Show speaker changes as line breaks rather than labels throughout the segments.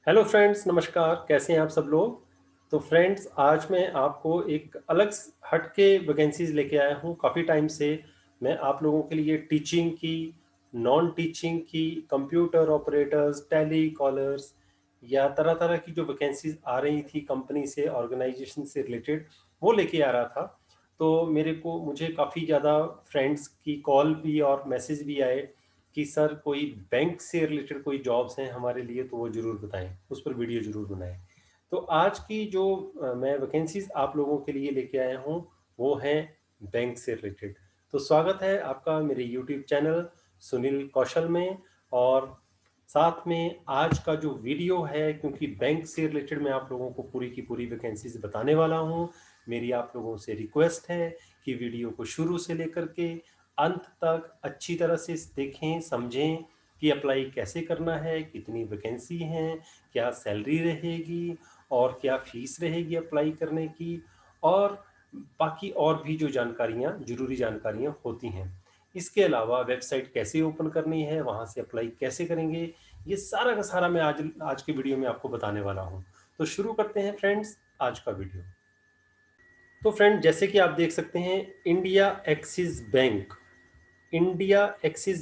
Hello friends, नमस्कार। कैसे हैं आप सब लोग? तो फ्रेंड्स, आज मैं आपको एक अलग हटके वैकेंसीज लेके आया हूँ। काफ़ी टाइम से मैं आप लोगों के लिए टीचिंग की, नॉन टीचिंग की, कंप्यूटर ऑपरेटर्स, टेली कॉलर्स या तरह तरह की जो वैकेंसीज आ रही थी कंपनी से, ऑर्गेनाइजेशन से रिलेटेड, वो लेके आ रहा था। तो मुझे काफ़ी ज़्यादा फ्रेंड्स की कॉल भी और मैसेज भी आए कि सर कोई बैंक से रिलेटेड कोई जॉब्स हैं हमारे लिए, तो वो ज़रूर बताएं, उस पर वीडियो ज़रूर बनाएं। तो आज की जो मैं वैकेंसीज आप लोगों के लिए लेके आया हूँ, वो हैं बैंक से रिलेटेड। तो स्वागत है आपका मेरे यूट्यूब चैनल सुनील कौशल में। और साथ में आज का जो वीडियो है, क्योंकि बैंक से रिलेटेड मैं आप लोगों को पूरी की पूरी वैकेंसीज बताने वाला हूँ, मेरी आप लोगों से रिक्वेस्ट है कि वीडियो को शुरू से लेकर के अंत तक अच्छी तरह से देखें, समझें कि अप्लाई कैसे करना है, कितनी वैकेंसी हैं, क्या सैलरी रहेगी और क्या फीस रहेगी अप्लाई करने की, और बाकी और भी जो जानकारियां, जरूरी जानकारियां होती हैं। इसके अलावा वेबसाइट कैसे ओपन करनी है, वहां से अप्लाई कैसे करेंगे, ये सारा का सारा मैं आज आज के वीडियो में आपको बताने वाला हूँ। तो शुरू करते हैं फ्रेंड्स आज का वीडियो। तो फ्रेंड, जैसे कि आप देख सकते हैं, इंडिया एक्सिस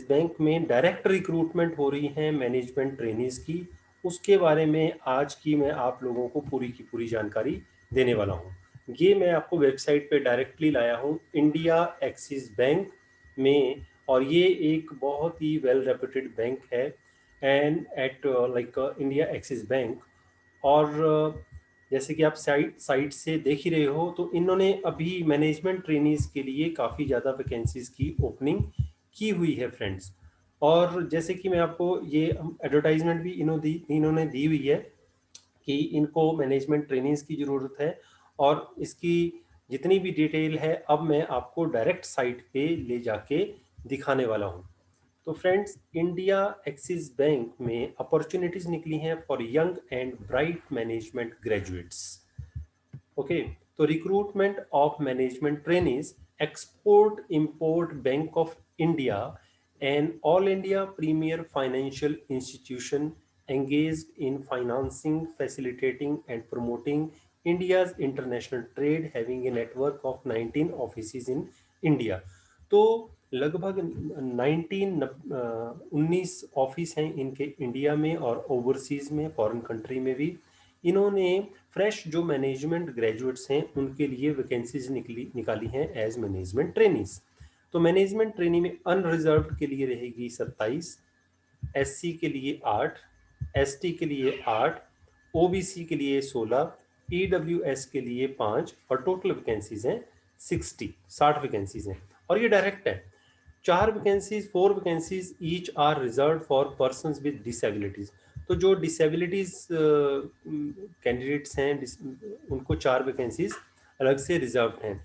बैंक में डायरेक्ट रिक्रूटमेंट हो रही है मैनेजमेंट ट्रेनीज की। उसके बारे में आज की मैं आप लोगों को पूरी की पूरी जानकारी देने वाला हूँ। ये मैं आपको वेबसाइट पे डायरेक्टली लाया हूँ, इंडिया एक्सिस बैंक में। और ये एक बहुत ही वेल रेप्यूटेड बैंक है, and at like India Axis Bank. और जैसे कि आप साइट साइट से देख ही रहे हो, तो इन्होंने अभी मैनेजमेंट ट्रेनीज के लिए काफ़ी ज़्यादा वैकेंसीज की ओपनिंग की हुई है फ्रेंड्स। और जैसे कि मैं आपको ये एडवर्टाइजमेंट भी इन्होंने दी हुई है कि इनको मैनेजमेंट ट्रेनिंग्स की ज़रूरत है। और इसकी जितनी भी डिटेल है, अब मैं आपको डायरेक्ट साइट पे ले जाके दिखाने वाला हूँ। तो फ्रेंड्स, इंडिया एक्सिस बैंक में अपॉर्चुनिटीज निकली हैं for young and bright management graduates. Okay, तो recruitment of management trainees, export import bank of India and all India premier financial institution engaged in financing, facilitating and promoting India's international trade, having a network of 19 offices in India। तो लगभग 19 office हैं इनके India में और overseas में, foreign country में भी। इन्होंने फ्रेश जो मैनेजमेंट ग्रेजुएट्स हैं उनके लिए वैकेंसीज निकाली हैं एज मैनेजमेंट ट्रेनीज। तो मैनेजमेंट ट्रेनी में अनरिजर्व्ड के लिए रहेगी 27, एससी के लिए 8, एसटी के लिए 8, ओबीसी के लिए 16, ईडब्ल्यूएस के लिए 5, और टोटल वैकेंसीज हैं 60 वैकेंसीज हैं। और ये डायरेक्ट है। 4 vacancies each are reserve for persons with disabilities. तो जो डिसेबिलिटीज कैंडिडेट्स हैं, उनको 4 वैकेंसीज अलग से रिजर्व हैं।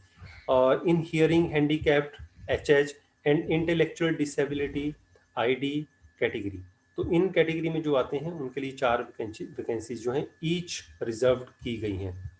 और in hearing, handicapped, HH and intellectual disability, ID category. तो इन कैटेगरी में जो आते हैं उनके लिए 4 वैकेंसीज जो हैं ईच रिजर्व की गई हैं।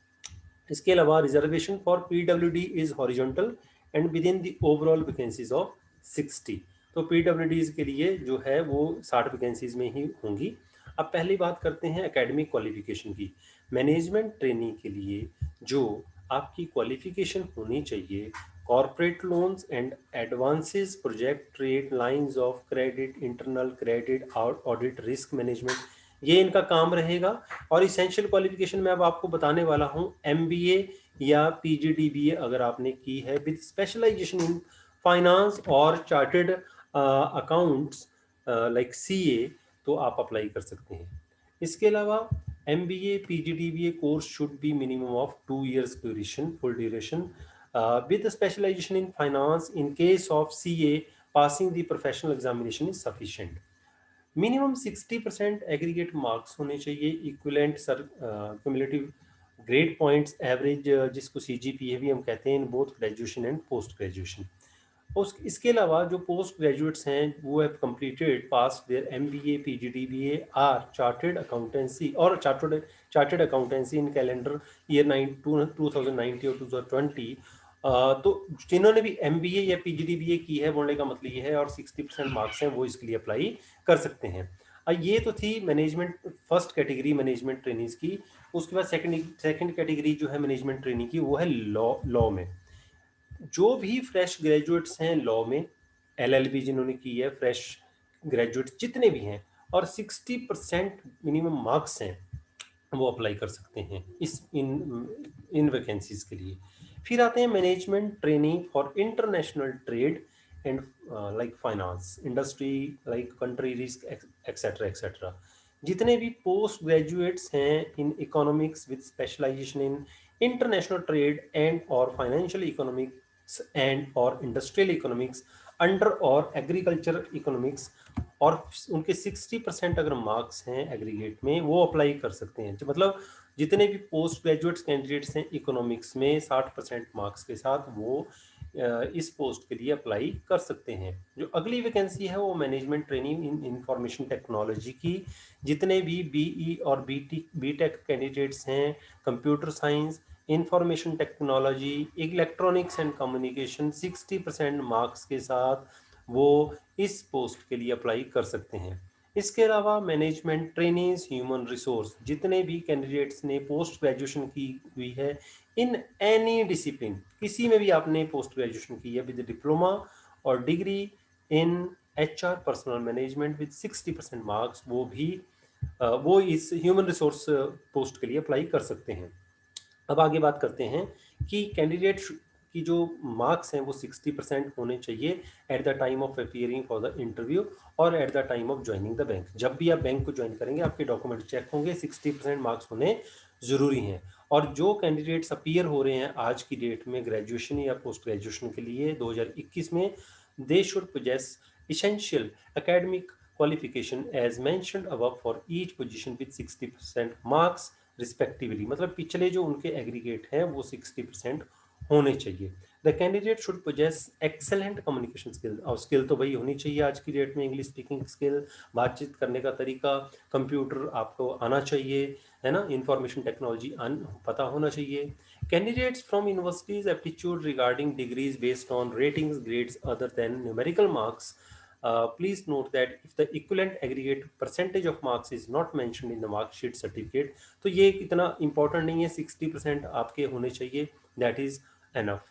इसके अलावा reservation for PWD is horizontal and with in the overall vacancies of 60। तो पीडब्ल्यूडीज के लिए जो है वो 60 वैकेंसीज में ही होंगी। अब पहली बात करते हैं एकेडमिक क्वालिफिकेशन की। मैनेजमेंट ट्रेनिंग के लिए जो आपकी क्वालिफिकेशन होनी चाहिए, corporate loans and advances, project trade, lines of credit, internal credit, audit, risk management, ये इनका काम रहेगा। और इसेंशियल क्वालिफिकेशन में अब आपको बताने वाला हूँ, एमबीए या पीजीडीबीए अगर आपने की है विद स्पेशलाइजेशन इन फाइनेंस और चार्टर्ड अकाउंट्स लाइक सीए, तो आप अप्लाई कर सकते हैं। इसके अलावा MBA PGDBA course should be minimum of 2 years duration, full duration, with specialization in finance. In case of CA, passing the professional examination is sufficient. Minimum 60% aggregate marks होने चाहिए, equivalent सर क्यूमुलेटिव ग्रेड पॉइंट्स एवरेज, जिसको CGPA भी हम कहते हैं, in both graduation and post graduation. उस इसके अलावा जो पोस्ट ग्रेजुएट्स हैं वो have completed pass their MBA PGDBA or chartered accountancy और chartered accountancy in calendar year 2019 और 2020। तो जिन्होंने भी एमबीए या पीजीडीबीए की है, बोलने का मतलब ये है, और 60% मार्क्स हैं, वो इसके लिए अप्लाई कर सकते हैं। ये तो थी management, first category management trainings की। उसके बाद सेकंड कैटेगरी जो है मैनेजमेंट ट्रेनिंग की, वो है लॉ में। जो भी फ्रेश ग्रेजुएट्स हैं लॉ में, एलएलबी जिन्होंने की है, फ्रेश ग्रेजुएट्स जितने भी हैं, और 60% मिनिमम मार्क्स हैं, वो अप्लाई कर सकते हैं इस इन वैकेंसीज के लिए। फिर आते हैं management training for international trade and like finance, industry, like country risk, etcetera etcetera. जितने भी पोस्ट ग्रेजुएट्स हैं in economics with specialization in international trade and और फाइनेंशियल इकोनॉमिक्स एंड और इंडस्ट्रियल इकोनॉमिक्स अंडर और एग्रीकल्चर इकोनॉमिक्स, और उनके 60% अगर marks हैं एग्रीगेट में, वो अप्लाई कर सकते हैं। मतलब जितने भी पोस्ट ग्रेजुएट्स कैंडिडेट्स हैं इकोनॉमिक्स में 60% मार्क्स के साथ, वो इस पोस्ट के लिए अप्लाई कर सकते हैं। जो अगली वैकेंसी है वो management training in information technology की। जितने भी बीई और बीटेक कैंडिडेट्स हैं, computer science, information technology, electronics and communication, 60% marks के साथ वो इस पोस्ट के लिए अप्लाई कर सकते हैं। इसके अलावा मैनेजमेंट ट्रेनीज ह्यूमन रिसोर्स, जितने भी कैंडिडेट्स ने पोस्ट ग्रेजुएशन की हुई है इन एनी डिसिप्लिन, किसी में भी आपने पोस्ट ग्रेजुएशन की है विद डिप्लोमा और degree in HR personal management with 60% marks, वो इस ह्यूमन रिसोर्स पोस्ट के लिए अप्लाई कर सकते हैं। अब आगे बात करते हैं कि कैंडिडेट की जो मार्क्स हैं वो 60% होने चाहिए at the time of appearing for the interview और at the time of joining the bank. जब भी आप बैंक को ज्वाइन करेंगे आपके डॉक्यूमेंट चेक होंगे, 60% मार्क्स होने ज़रूरी हैं। और जो कैंडिडेट्स अपीयर हो रहे हैं आज की डेट में ग्रेजुएशन या पोस्ट ग्रेजुएशन के लिए 2021 में, they should possess essential academic qualification as mentioned above for each position with 60% marks respectively. मतलब पिछले जो उनके एग्रीगेट हैं वो 60% होने चाहिए। The candidate should possess excellent communication skill, और स्किल तो भाई होनी चाहिए आज की डेट में, इंग्लिश स्पीकिंग स्किल, बातचीत करने का तरीका, कंप्यूटर आपको आना चाहिए, है ना, इंफॉर्मेशन टेक्नोलॉजी पता होना चाहिए। Candidates from universities aptitude regarding degrees based on ratings grades other than numerical marks. Please note that if the equivalent aggregate percentage of marks is not mentioned in the mark sheet certificate, तो ये इतना important नहीं है, 60% आपके होने चाहिए, that is enough.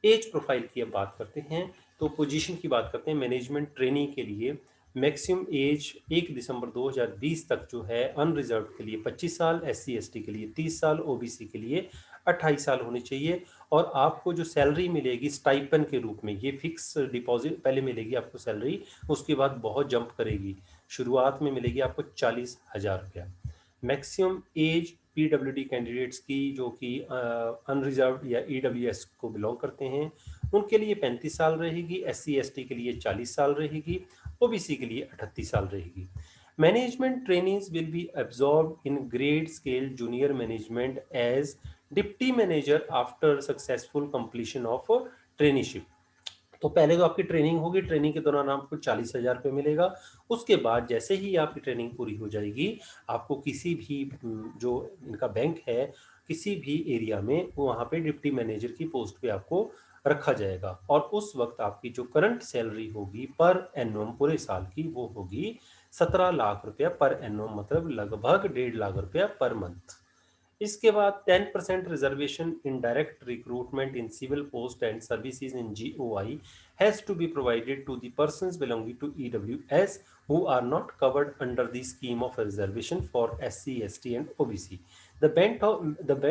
Age profile की अब बात करते हैं, तो पोजीशन की बात करते हैं। मैनेजमेंट ट्रेनिंग के लिए मैक्सिमम एज 1 दिसंबर 2020 तक जो है अनरिजर्व के लिए 25 साल, SC ST के लिए 30 साल, OBC के लिए 28 साल होनी चाहिए। और आपको जो सैलरी मिलेगी स्टाइपन के रूप में, ये फिक्स डिपॉजिट पहले मिलेगी आपको सैलरी, उसके बाद बहुत जंप करेगी। शुरुआत में मिलेगी आपको 40,000 रुपया। मैक्सिमम एज PWD कैंडिडेट्स की जो कि अनरिजर्व या EWS को बिलोंग करते हैं उनके लिए 35 साल रहेगी, SC ST के लिए 40 साल रहेगी, OBC के लिए 38 साल रहेगी। Management trainings will be absorb in grade scale junior management as deputy manager after successful completion of traineeship. तो पहले तो आपकी ट्रेनिंग होगी, ट्रेनिंग के दौरान आपको 40,000 रुपये मिलेगा। उसके बाद जैसे ही आपकी ट्रेनिंग पूरी हो जाएगी आपको किसी भी जो इनका बैंक है किसी भी एरिया में वहाँ पे डिप्टी मैनेजर की पोस्ट पे आपको रखा जाएगा। और उस वक्त आपकी जो करंट सैलरी होगी पर एनुअम पूरे साल की, वो होगी 17 लाख रुपया पर एनुअम, मतलब लगभग 1.5 लाख रुपया पर मंथ। इसके बाद 10% reservation in direct recruitment in civil post and services in GOI has to be provided to the persons belonging to EWS who are not covered under the scheme of a reservation for SC, ST and OBC. The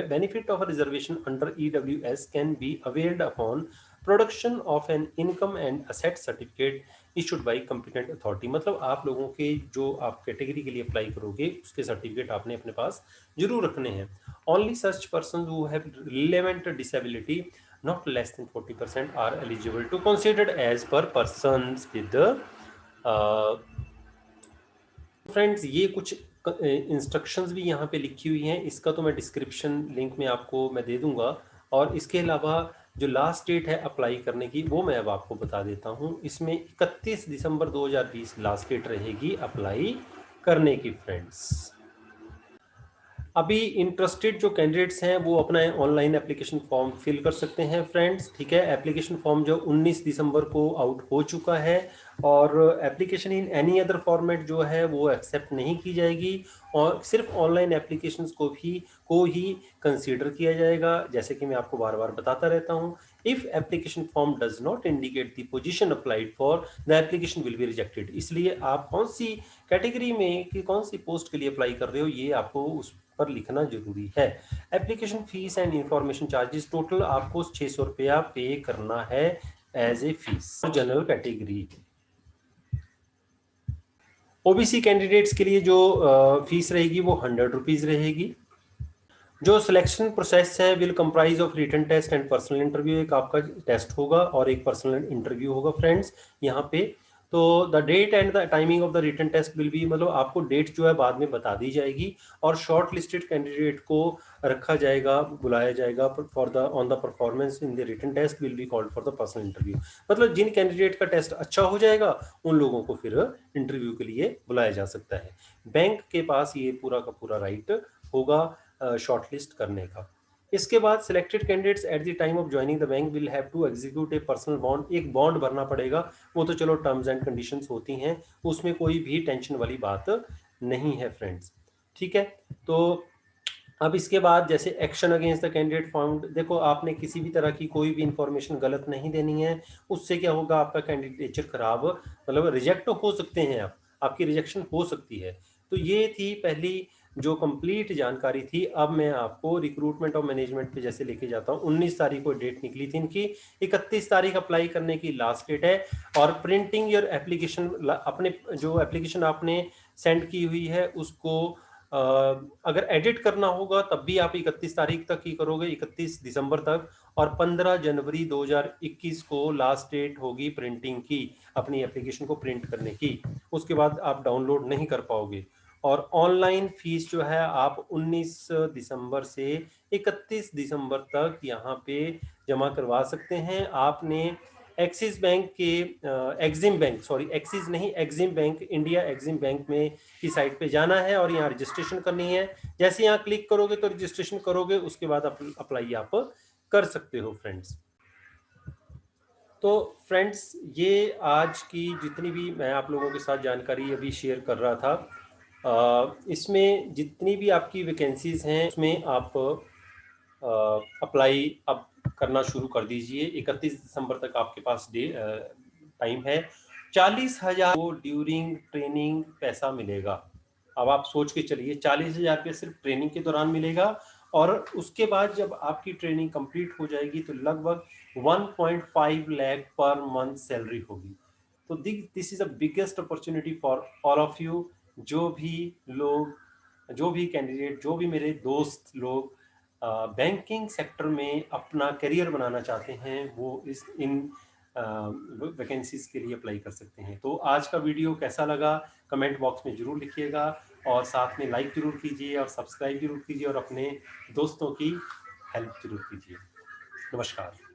benefit of a reservation under EWS can be availed upon production of an income and asset certificate issued by competent authority. मतलब आप लोगों के जो आप category के लिए apply करोगे उसके सर्टिफिकेट आपने अपने पास जरूर रखने हैं। Only such person who have relevant disability not less than 40% are eligible to considered as per persons with friends ये कुछ इंस्ट्रक्शंस भी यहाँ पे लिखी हुई हैं, इसका तो मैं डिस्क्रिप्शन लिंक में आपको मैं दे दूंगा। और इसके अलावा जो लास्ट डेट है अप्लाई करने की वो मैं अब आपको बता देता हूँ। इसमें 31 दिसंबर 2020 लास्ट डेट रहेगी अप्लाई करने की फ्रेंड्स। अभी इंटरेस्टेड जो कैंडिडेट्स हैं वो अपना ऑनलाइन एप्लीकेशन फॉर्म फिल कर सकते हैं फ्रेंड्स, ठीक है। एप्लीकेशन फॉर्म जो 19 दिसंबर को आउट हो चुका है, और application in any other format जो है वो एक्सेप्ट नहीं की जाएगी, और सिर्फ ऑनलाइन एप्लीकेशंस को ही कंसीडर किया जाएगा। जैसे कि मैं आपको बार बार बताता रहता हूँ, if application form does not indicate the position applied for, the application will be rejected. इसलिए आप कौन सी कैटेगरी में कि कौन सी पोस्ट के लिए अप्लाई कर रहे हो ये आपको उस पर लिखना जरूरी है। Application fees and information charges total आपको 600 रुपया पे करना है as a fees. General category, O B C candidates के लिए जो फीस रहेगी वो 100 रुपीज रहेगी। जो सिलेक्शन प्रोसेस है will comprise of written test and personal interview. एक आपका टेस्ट होगा और एक पर्सनल इंटरव्यू होगा फ्रेंड्स यहाँ पे। तो the date and the timing of the written test will be, मतलब आपको डेट जो है बाद में बता दी जाएगी, और शॉर्ट लिस्टेड कैंडिडेट को रखा जाएगा, बुलाया जाएगा for the on the performance in the written test will be called for the personal interview. मतलब जिन कैंडिडेट का टेस्ट अच्छा हो जाएगा उन लोगों को फिर इंटरव्यू के लिए बुलाया जा सकता है। बैंक के पास ये पूरा का पूरा राइट होगा शॉर्टलिस्ट करने का। इसके बाद selected candidates at the time of joining the bank will have to execute a personal bond. एक बॉन्ड भरना पड़ेगा, वो तो चलो टर्म्स एंड कंडीशंस होती हैं, उसमें कोई भी टेंशन वाली बात नहीं है फ्रेंड्स, ठीक है। तो अब इसके बाद जैसे action against the candidate found, देखो आपने किसी भी तरह की कोई भी इंफॉर्मेशन गलत नहीं देनी है, उससे क्या होगा, आपका कैंडिडेचर खराब, मतलब रिजेक्ट हो सकते हैं, आपकी रिजेक्शन हो सकती है। तो ये थी पहली जो कंप्लीट जानकारी थी। अब मैं आपको रिक्रूटमेंट और मैनेजमेंट पे जैसे लेके जाता हूँ। 19 तारीख को डेट निकली थी इनकी, 31 तारीख अप्लाई करने की लास्ट डेट है। और प्रिंटिंग योर एप्लीकेशन, अपने जो एप्लीकेशन आपने सेंड की हुई है उसको अगर एडिट करना होगा तब भी आप 31 तारीख तक ही करोगे, 31 दिसंबर तक। और 15 जनवरी 2021 को लास्ट डेट होगी प्रिंटिंग की, अपनी एप्लीकेशन को प्रिंट करने की। उसके बाद आप डाउनलोड नहीं कर पाओगे। और ऑनलाइन फीस जो है आप 19 दिसंबर से 31 दिसंबर तक यहाँ पे जमा करवा सकते हैं। आपने एक्सिस बैंक के एग्जिम बैंक, सॉरी एक्सिस नहीं, EXIM bank, India EXIM bank में की साइट पे जाना है और यहाँ रजिस्ट्रेशन करनी है। जैसे यहाँ क्लिक करोगे तो रजिस्ट्रेशन करोगे, उसके बाद अप्लाई आप कर सकते हो फ्रेंड्स। तो फ्रेंड्स ये आज की जितनी भी मैं आप लोगों के साथ जानकारी अभी शेयर कर रहा था, इसमें जितनी भी आपकी वैकेंसीज हैं उसमें आप अप्लाई अब करना शुरू कर दीजिए। 31 दिसंबर तक आपके पास टाइम है। 40,000 को ड्यूरिंग ट्रेनिंग पैसा मिलेगा। अब आप सोच के चलिए, 40,000 रुपये सिर्फ ट्रेनिंग के दौरान मिलेगा, और उसके बाद जब आपकी ट्रेनिंग कंप्लीट हो जाएगी तो लगभग 1.5 लाख पर मंथ सैलरी होगी। तो this is a biggest opportunity for all of you. जो भी लोग, जो भी कैंडिडेट, जो भी मेरे दोस्त लोग बैंकिंग सेक्टर में अपना करियर बनाना चाहते हैं, वो इन वैकेंसीज के लिए अप्लाई कर सकते हैं। तो आज का वीडियो कैसा लगा कमेंट बॉक्स में जरूर लिखिएगा, और साथ में लाइक जरूर कीजिए और सब्सक्राइब जरूर कीजिए और अपने दोस्तों की हेल्प जरूर कीजिए। नमस्कार।